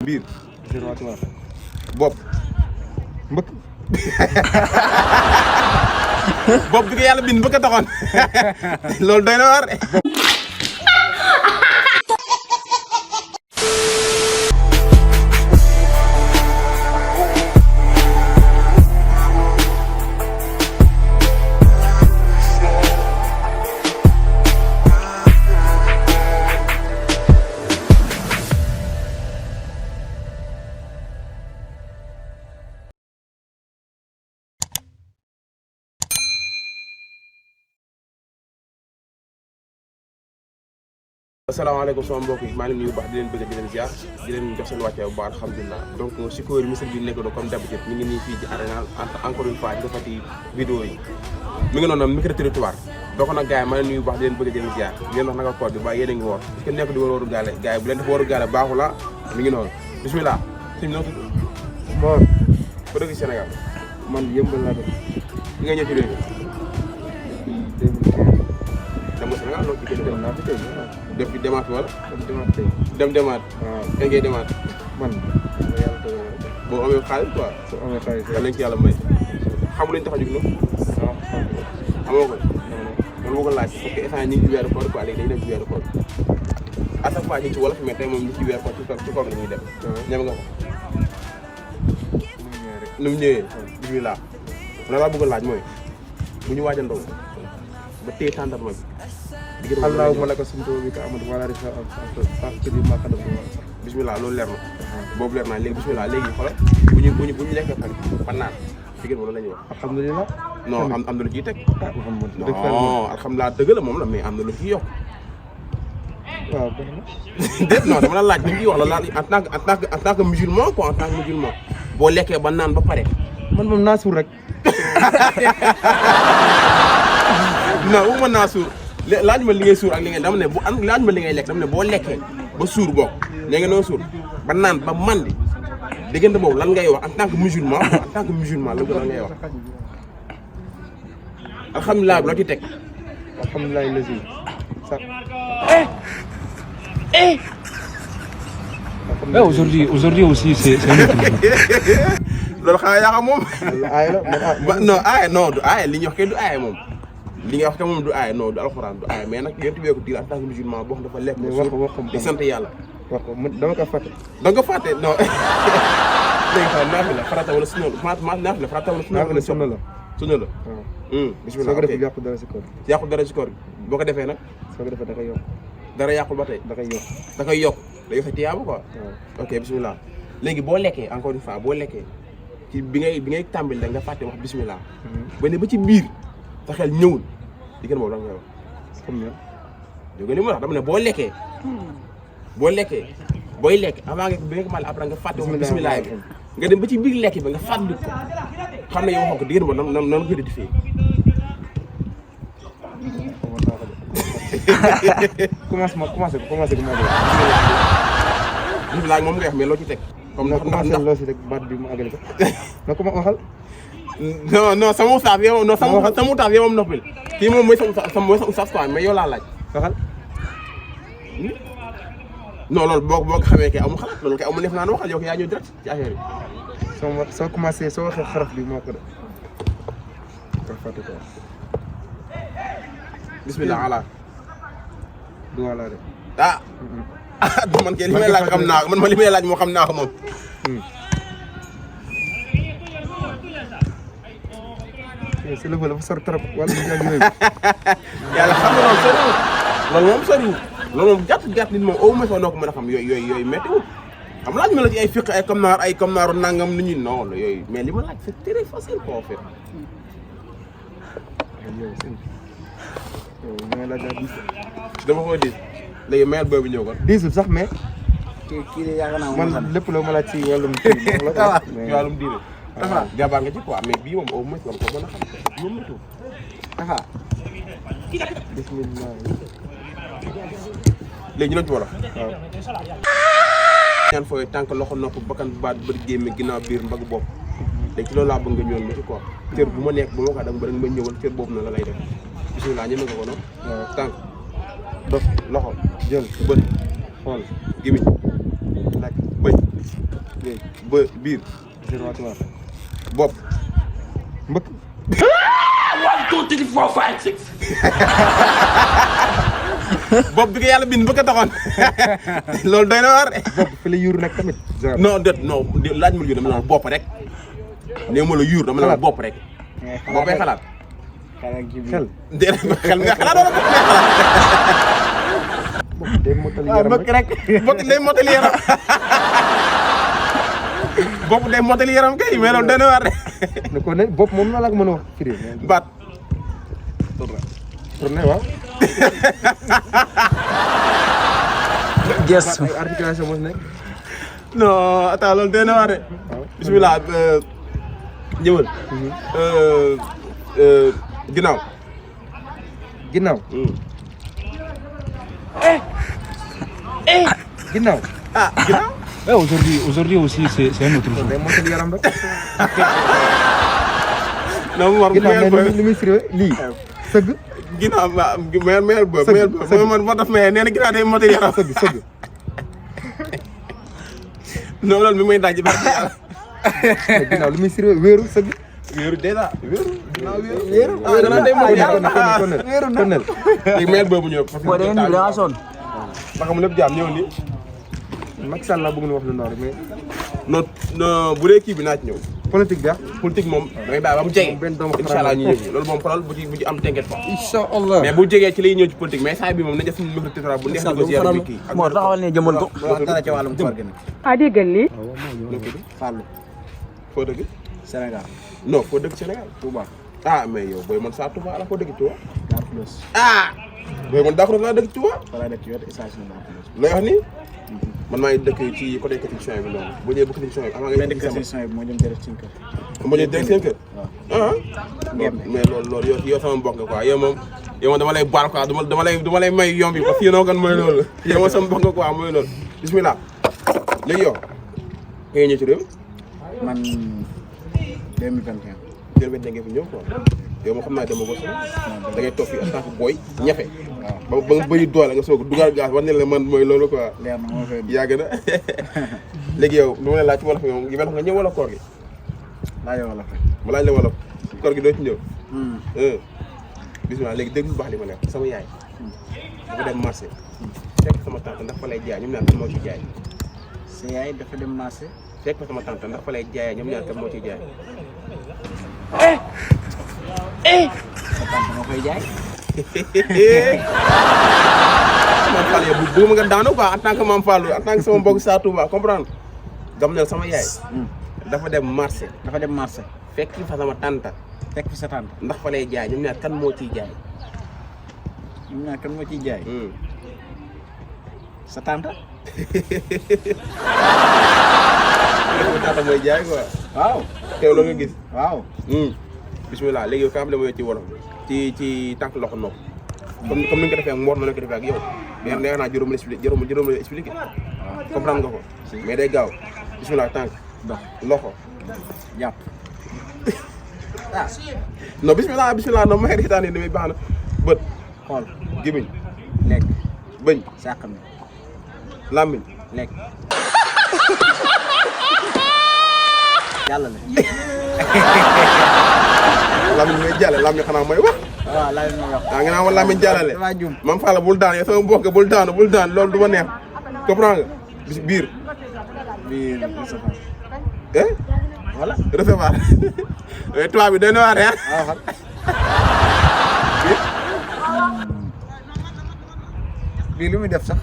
biir observatoire bopp mbëkk bopp bi ko yàlla bind mbëkk a taxoon loolu doy na war asalaamaaleykum sama mbokk yi maa ngi leen nuyu baax di leen bëgg di leen ziar di leen jox seen wàcce bu baax alhamdulilah donc si kóor yi misal bi nekk do comme d'habitude ñu ngi nii fii ci Arena encore une fois di defati vidéo yi mi ngi noonu micro territoire donc nag gars yi maa ngi leen nuyu baax di leen bëgg di leen ziar di leen wax naka koor bi ba yéen a ngi woor parce que nekk di waru gaale gars yi bu leen def waru gaale baaxu la mi ngi noonu bismillah suñu noo tudd Mor ba dëgg Sénégal man yëmbal laa def li nga ñëw ci réew mi dem nga Sénégal loolu ci gën dem naa fi tey def fi demaat wala dem demaat tey dem demaat waaw kañ ngay demaat man yàlla dogal na boo amee xaalis quoi soo amee xaalis yàlla nañ ci yàlla may xamu lañ tax a jug noonu amoo ko man moo ko laaj parce que instant ñu ngi ci weeru koor quoi léegi dañuy dem ci weeru koor à chaque fois ñu ngi ci wolof mais tey moom ñu ci weeru koor ci koor la ñuy dem ñam nga ko nu mu ñëwee bismillah la laa bëgg a laaj mooy bu ñu waaj a ndaw ba téye tàndarma bi allahumma laka sumtu wa bika amatu wala rifa faqtidi ma qadam bismillah loolu leer na boobu leer naa léegi bismillah léegi xoolal bu ñu lekkee fan naan jigéen loolu la ñuy wax alhamdulilah non am na lu ciy teg Muhammad non alhamdulilah dëgg la moom la mais am na lu ciy yokk waaw baax na déet non dama la laaj li ñu ciy wax la laaj en tant que musulman quoi en tant que musulman boo lekkee ba naan ba pare man moom naa suur rek non waxuma naa suur laaj ma li ngay suur ak li ngay dama ne bu am laaj ma li ngay lekk dama ne boo lekkee ba suur bokk nee nga noo suur ba naan ba mandi diggante boobu lan ngay wax en tant que musulman en tant que musulman lan ngay wax alhamdulilah loo ci teg alhamdulilah lasi sax Aujourd'hui aussi, c'est loolu xanaa yaa xam moom. aay la non aay non du aay li ñuy wax kay du aay moom. li nga wax kay moom du aay non du alxuraan du aay mais nag yéen a ko digal en tant que musulman boo xam dafa lekk. di sant yàlla. wax ko dama ko fàtte. da nga ko fàtte non. léegi xam naa fi la farata wala sunna naa fi la farata wala sunna la. sunna la. sunna la. waaw. bisimilah soo ko defee yàqu dara si koor. yàqu dara si koor boo ko defee nag. soo ko defee da koy yokk. dara yàqul ba tey. da koy yokk. da koy yokk day yokk tiyaaba quoi. waaw ok bisimilah léegi boo lekkee encore une fois boo lekkee ci bi ngay tàmbali da nga fàtte wax bisimilah. ba ne ba ci biir sa xel ñëwul diggante boobu da nga koy wax. comme ni dégg nga li ma wax dama ne boo lekkee. boo lekkee booy lekk avant nga bi nga ko mën après nga fàtte wax bisimilah bi nga dem ba ci biir lekk bi nga fàttali ko xam ne yow waxoon ko diggante boobu nan nan ko rectifier. commencé ko bisimilah moom nga wax mais loo ci teg. comme ndax loo si teg baat bi mu àggale ko na ko ma waxal. non sama ustaaf yow non sama ustaaf yow moom noppil kii moom mooy sa ustaaf quoi mais yow laa laaj. waxal. non loolu boo ko xamee kay amul xalaat loolu kay amul neef naa ne waxal yow kay yaa ñëw direct ci affaire yi. soo commencé soo waxee xaraf bi moo ko def. ko fàtte ko. bismillah ala. du wala de. ah. man kay li may laaj xam naa ko man li may laaj moo xam naa ko moom. si la fa sor trop wala mu jàng yooyu. yàlla xam nga loolu soriwul loolu moom soriwul loolu moom gàtt nit moom au moins noo ko mën a xam yooyu méttiwul xam laaj ma la ci ay fiq ay comme naaru nangam nit ñi non yooyu mais li ma laaj c'est très facile quoi en fait. yow laaj daal 10. dama ko 10 léegi mayal boobu ñëw kon. 10 sax mais. kii de yaakaar naa man lépp loo ma laaj ci wàllum kii la. ci wàllum diine. dafa jabaar nga ci quoi mais bii moom au moins war ko mën a xam moom la tuut. dafa. bismillah. léegi ñu doon ci wolof. waaw. ñaan fooy tànk loxo nopp bakkan baat bët gémme ginnaaw biir mbagg bopp léegi ci loolu laa bëgg nga ñëwoon ma ci quoi. cër bu ma nekk bu ma ko dang ba rek ma ñëwal cër boobu na la lay def bismillah ñeme nga ko noonu. waaw tànk dof loxo jël bët xool gémmiñ laaj bëñ biir observatoire bopp mbëkk bopp bi ko yàlla bind bëgg a taxoon loolu doy na waar bopp fi la yuur nag tamit genre non déet non laaj ma la yuur dama la bopp rek nee ma la yuur dama la bopp rek boppay xalaat xel déedéet xel nga xalaat wala bopp ngay xalaat bopp day mottali yaram rek bopp day mottali yaram bopp day mottali yaram kay mais loolu doy na waar ne ko ne bopp moom la la ko mën a wax firi baat tourné waaw gestu ay articulation mos nekk non attends loolu doy na waar de bismillah ñëwal ginnaaw ginnaaw ginnaaw ah ginnaaw Aujourd'hui aussi, c'est un autre jour. day mottali yaram rek non mu war ginnaaw mais li muy firi lii sëgg ginnaaw meel ba man moo tax mais nee na ginnaaw day mottali yaram sëgg non loolu mi may daaj ba yàlla ginnaaw li muy firi wéeru sëgg wéeru déjà wéeru ah gannaaw day mottali yaram wéeru na léegi meel boobu ñëw parce boo dee nii da nga sonn ba xam lépp jaam ñëw ni Macky Sall laa bëgg na wax lu noor mais non bu dee kii bi naa ci ñëw politique bi politique moom da ngay bàyyi ba mu jege benn doomu incha allah ñu ñëw loolu moom xoolal bu ci am tënket fa incha allah mais bu jegee ci lay ñëw ci politique mais saa bi moom nañ def suñu micro territoire bu neex di ko ziar bi kii moo taxawal ne jëmal ko wax dara ci wàllum koor gi nag. déggal lii Fallou foo dëgg Sénégal non foo dëgg Sénégal Touba ah mais yow booy man saa Touba la foo dëgg Touba Darou Khoudoss ah booy man Darou Khoudoss laa dëgg Touba fa laa dëkk ci wetu station Darou Khoudoss lay wax nii man maa ngi dëkk ci côté Kër bi noonu boo ñëwee ba Kër bi avant nga benn kër station bi moo jëm direct suñu kër moo ñëwee dëgg seen kër ah mais loolu yow sama mbokk nga quoi yow moom dama lay baal quoi dama lay may yomb yi parce que yéen kan mooy loolu yow moom sama mbokk nga quoi mooy loolu bismillah léegi yow ngay ñëw ci réew man 2021 2021 nga fi ñëw quoi yow moom xam naa dama ko da ngay toog fii en tant que booy ñafe waaw ba nga bëri doole nga soog dugal gaz war ne la man mooy loolu quoi leer na moo fay yàgg na léegi yow lu ma lay laaj ci wolof yow yi mel nga ñëw wala koor gi laaj wala fa ma laaj la wolof koor gi doo ci ñëw bismillah léegi dégg lu baax li ma nekk sama yaay dafa dem marché fekk sama tante ndax fa lay jaay ñoom ñaar kan moo ci jaay sa yaay dafa dem marché fekk sama tante ndax fa lay jaayee ñoom ñaar kan moo ci jaay sa tante moo koy jaay Mame Fallou yow bëgg ma nga daanu quoi en tant que Mame Fallou en tant que sama mbokk saa Touba comprendre gam ne sama yaay dafa dem marché dafa dem marché fekk fa sama tante fekk fi sa tante ndax fa lay jaay ñoom ñaar kan moo ciy jaay ñun ñaar kan moo ciy jaay sa tante sama tante mooy jaay quoi waaw teew la nga gis waaw bismillah léegi yow kam la mooy ci wolof ci tànk loxo nopp comme ni nga ko defee ak Mor noonu la ko defee ak yow mais neex naa juróom la expliqué comprendre nga ko mais day gaaw bismillah tànk dox loxo jàpp non bismillah non ma xëy xitaan yi damay baax na bët xool gémmiñ lekk bëñ sàqam làmmiñ lekk jàllale làmmiñ mooy jàlle làmmiñ xanaa mooy wax waaw laaj ma wax nga naan ma làmmiñ jàllale damaa juum Mame Fallou bul daan yow sama mbokk bul daan loolu du ma neex comprendre nga bis biir biir Moustapha voilà recevoir tubaab bi doy na waar waaw bii lu muy def sax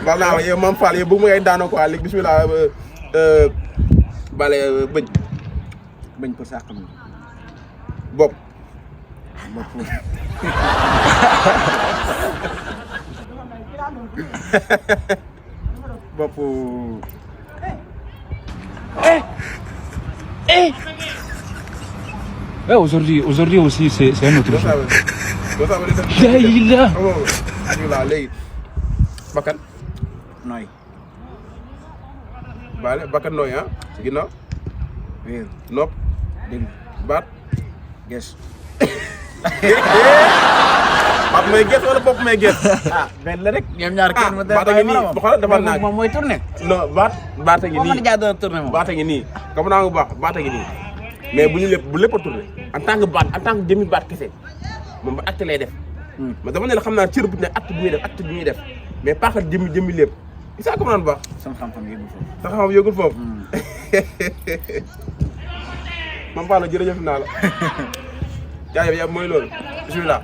baal naa yow Mame Fallou yow bëgg ma ngay daanoo quoi léegi bismillah bale bëñ bañ pour sàqam bopp bopp Ouais, aujourd'hui aussi, c'est un autre jour. La ilaha. bismillah léegi bakkan nooy bale bakkan nooy ginnaaw wéeru nopp dégg baat ges baat may gerte wala bopp may gerte. ah benn la rek ñoom ñaar kenn mu baata ngi nii ba xoolal defal naa moom mooy tourné. non baata ngi boo mën a nii jaay doon tourné moom. baata ngi nii comme naa nga baax baata ngi nii mais bu lépp a tourné en tant que baat en tant que jëmmi baat kese moom ba acte lay def. mais dama ne la xam naa cër bu ne acte bi muy def mais pas que jëmmi lépp is ça comprendre baax. sama xam-xam yëgul foofu. sa xam-xam yëgul foofu. man Fallou jërëjëf naa la. jaajëf yow mooy loolu bismillah.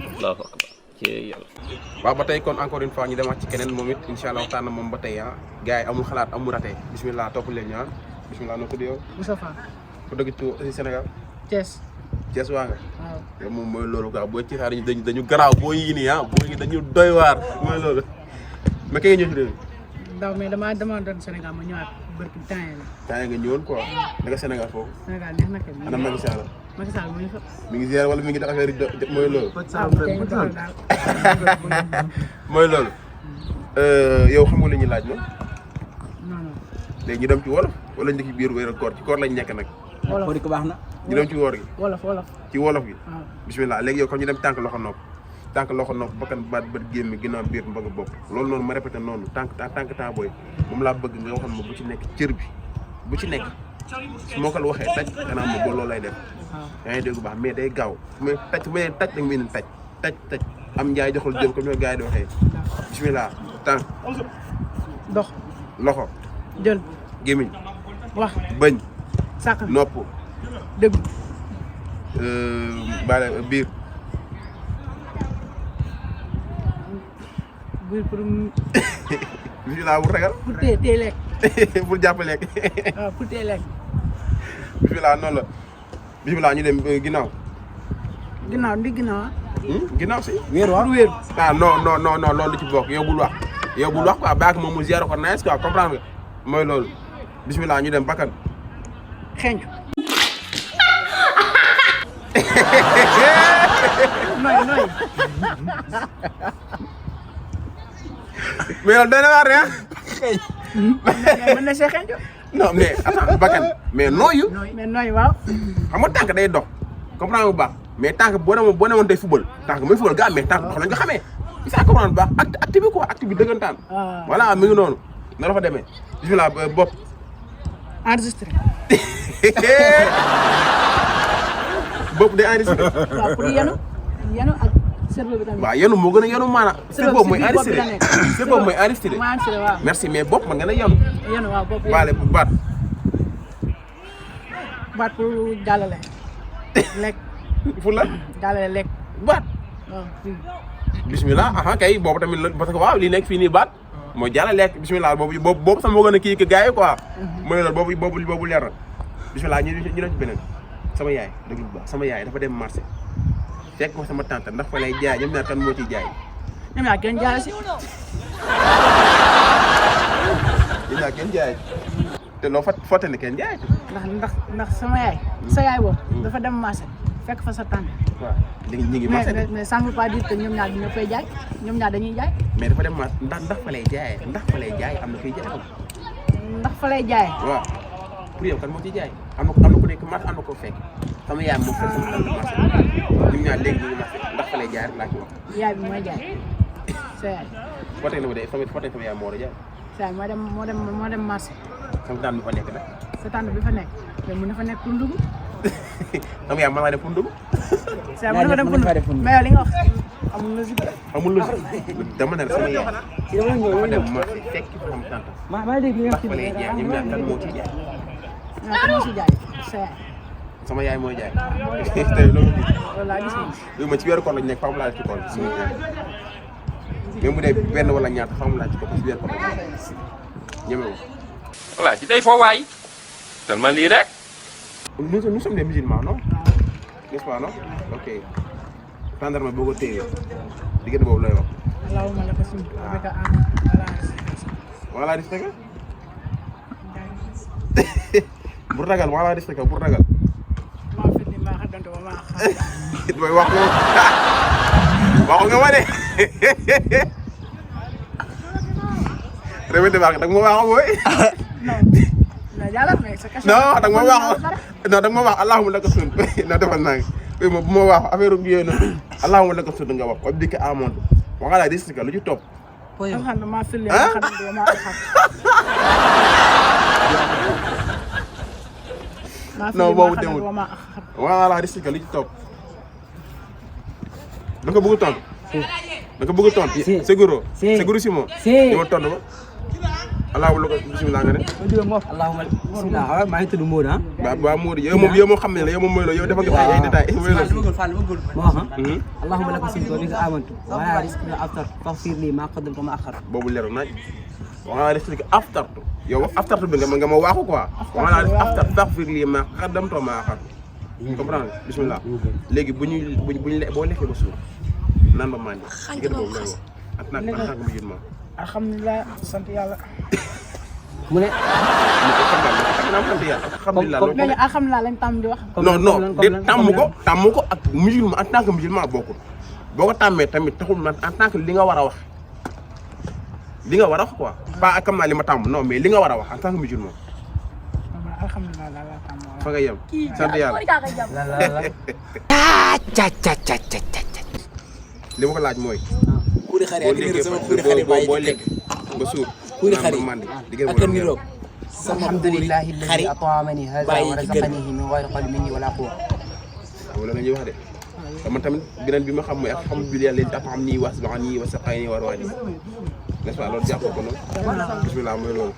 Allahu akbar ci yàlla. waaw ba tey kon encore une fois ñu demaat ci keneen moom it incha allah waxtaan na moom ba tey ah gars yi amul xalaat amul raté bismillah topp leen ñu ah bismillah noo tudd yow. Moustapha ku dëgg ci Sénégal. Thiès Thiès waa nga. waaw yow moom mooy loolu quoi boo ci xaar dañu garaaw boo yii nii ah boo yii dañu doy waar mooy loolu mais kay ñëw ci réew mi. ndaw mais dama doon Sénégal ma ñëwaat barki temps yii la. temps nga ñëwoon quoi naka Sénégal foofu. Sénégal neex na kay. ana Macky Sall. Macky Sall mu ngi fa. mi ngi ziar wala mi ngi def affaire yi mooy loolu. waaw kay ñu toll daal. mooy loolu. yow xam nga li ñuy laaj moom. non non. léegi ñu dem ci wolof wala ñu ci biir wéeru koor ci koor lañ nekk nag. wolof ko baax na. ñu dem ci woor gi. wolof ci wolof gi. waaw bismillah léegi yow comme ñu dem tànk loxo nopp bakkan baat bët gémmi ginnaaw biir mbagg bopp loolu noonu ma répété noonu tànk temps booy moom laa bëgg nga waxoon ma bu ci nekk cër bi bu ci nekk su ma ko la waxee taj danaa ma ba loolu lay def yaa ngi dégg bu baax mais day gaaw mais taj bu may taj da nga may ne taj am njaay joxul jëm comme ni ko gars yi di waxee bismillah tànk dox loxo jël gémmiñ wax bëñ sàq nopp dëgg baale biir biir pour bismillah bu ragal pour téye lekk pour jàpp lekk waaw pour téye lekk bismillah noonu la bismillah ñu dem ginnaaw ginnaaw ndi ginnaaw ginnaaw si wéeru ah wéeru ah non loolu ci bokk yow bul wax quoi baak moom mu ziar ko nice quoi comprendre nga mooy loolu bismillah ñu dem bakkan xencu nooy mais yow dana waar rek mën na see xencu non mais attends bakkan mais nooyu mais nooy waaw xam nga tànk day dox comprendre bu baax mais tànk boo demoon tey football tànk mooy football ga mais tànk dox lañ ko xamee ça comprendre bu baax acte bi quoi acte bi dëggantaan voilà mi ngi noonu na la fa demee bismillah bopp enregistré bopp day enregistré waaw pour yenu ak cerveau bi tamit waaw yenu moo gën a yenu maanaam c'est boobu mooy enregistré c'est boobu mooy enregistré ma enregistré waaw merci mais bopp man nga ne yenu yenu waaw bopp baale bu baat pour jàllale lekk fu la jàllale lekk baat waaw bismillah aha kay boobu tamit la parce que waaw lii nekk fii nii baat mooy jàllale lekk bismillah boobu sama moo gën a kii que gars yi quoi mooy loolu boobu leer na bismillah ñu def ci beneen sama yaay dëgg bu baax sama yaay dafa dem marché fekk ko sama tante ndax fa lay jaay ñoom ñaar kan moo ciy jaay ñoom ñaar kenn jaay si ñoom ñaar kenn jaay te loo fotte ne kenn jaay ndax sama yaay sa yaay boobu dafa dem marché fekk fa sa tante waaw léegi ñu ngi marché mais ça ne veut pas dire que ñoom ñaar dina koy jaay ñoom ñaar dañuy jaay mais dafa dem marché ndax fa lay jaay am na koy jaay ndax fa lay jaay waaw pour yow kan moo ciy jaay am na ku nekk marché am na ko fekk sama yaay moo fekk sama tante marché ñoom ñaar léegi ñu ngi marché ndax fa lay jaay rek laa ci wax yaay bi mooy jaay sa yaay fotte na ma de fotte sama yaay moo war a jaay sa yaay moo dem marché sama tante bi fa nekk nag sa tante bi fa nekk mais mun na fa nekk pour ndugg sama yaay maa dem pour ndugg sa yaay mun na fa dem pour ndugg mais yow li nga wax amul logique amul logique dama ne la sama yaay dafa dem marché fekk sama tante ndax fa lay jaay ñoom ñaar kan moo ciy jaay kan moo si jaay sa yaay sama yaay mooy jaay tey loolu loolu laa gis yow ma ci weeru koor lañ nekk faamu laa def ci koor même bu dee benn wala ñaata faamu laa ci koor ci weeru koor lañ nekk ñeme ko voilà ci day foo waay tellement lii rek. nous sommes des musulmans non n'est-ce pas non ok gendarme boo ko téye diggante boobu lay wax allahumma laka sumtu wa bika wala risque bu ragal wala risque bu ragal maa fi ni maa xadanto ba maa xam mooy wax waxu nga ma de répété baax da nga ma wax mooy non jàllal mais sa question non da nga ma wax allahumma laka sun non defal naa ma bu ma wax affaire yooyu noonu allahumma laka sud nga wax ko bi ka amonde waxa la risque lu ci topp alhamdulillah ma fil ma xam ma xam non boobu demul waxa la risque lu ci topp da nga bëgg tontu da nga bëgg tontu seguro si moom dama tontu ba allahumma laka bismillah nga ne allahumma bismillah waaw maa ngi tudd Modou ah ba Modou yow moom xam ne la yow moom mooy la yow dafa nga ay détails mooy la moo xam allahumma laka sumtu bika amantu wa ala rizqika aftartu faghfir li ma qaddamtu wa ma akhartu boobu leer naaj wa ala rizqika aftartu yow aftartu bi nga ma waaxu quoi wa ala aftartu faghfir li ma qaddamtu wa ma akhartu comprendre bismillah léegi bu ñuy boo lekkee ba suur naan ba mandi digër boobu lay wax ak nag mu jën ma alhamdulillah sant yàlla mu ne léegi alhamdulillah lañ tàmm di wax non de tàmm ko ak musulman en tant que musulman bokkul boo ko tàmmee tamit taxul na en tant que li nga war a wax quoi pas comme naa li ma tàmm non mais li nga war a wax en tant que musulman alhamdulillah la tàmm fa nga yem sant yàlla li ma ko laaj mooy kuuri xari ak ni sama kuuri xari bàyyi boo lekk ba suur kuuri xari mandi ak ni roog alhamdulillahi alladhi at'amani hadha wa razaqanihi min ghayri qawli minni wala quwwa wala nga ñuy wax de dama tamit beneen bi ma xam mooy alhamdulillahi alladhi at'amani wa asbahani wa saqani wa rawani n'est-ce pas loolu jàppoo ko noonu bismillah mooy loolu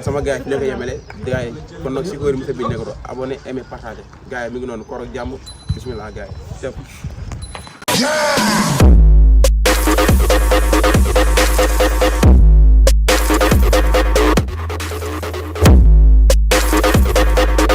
sama gars yi fi la ko yemele gars yi kon nag Sikori Mister bi nekk abonné aimé partagé gars yi mi ngi noonu koor ak jàmm bismillah gars yi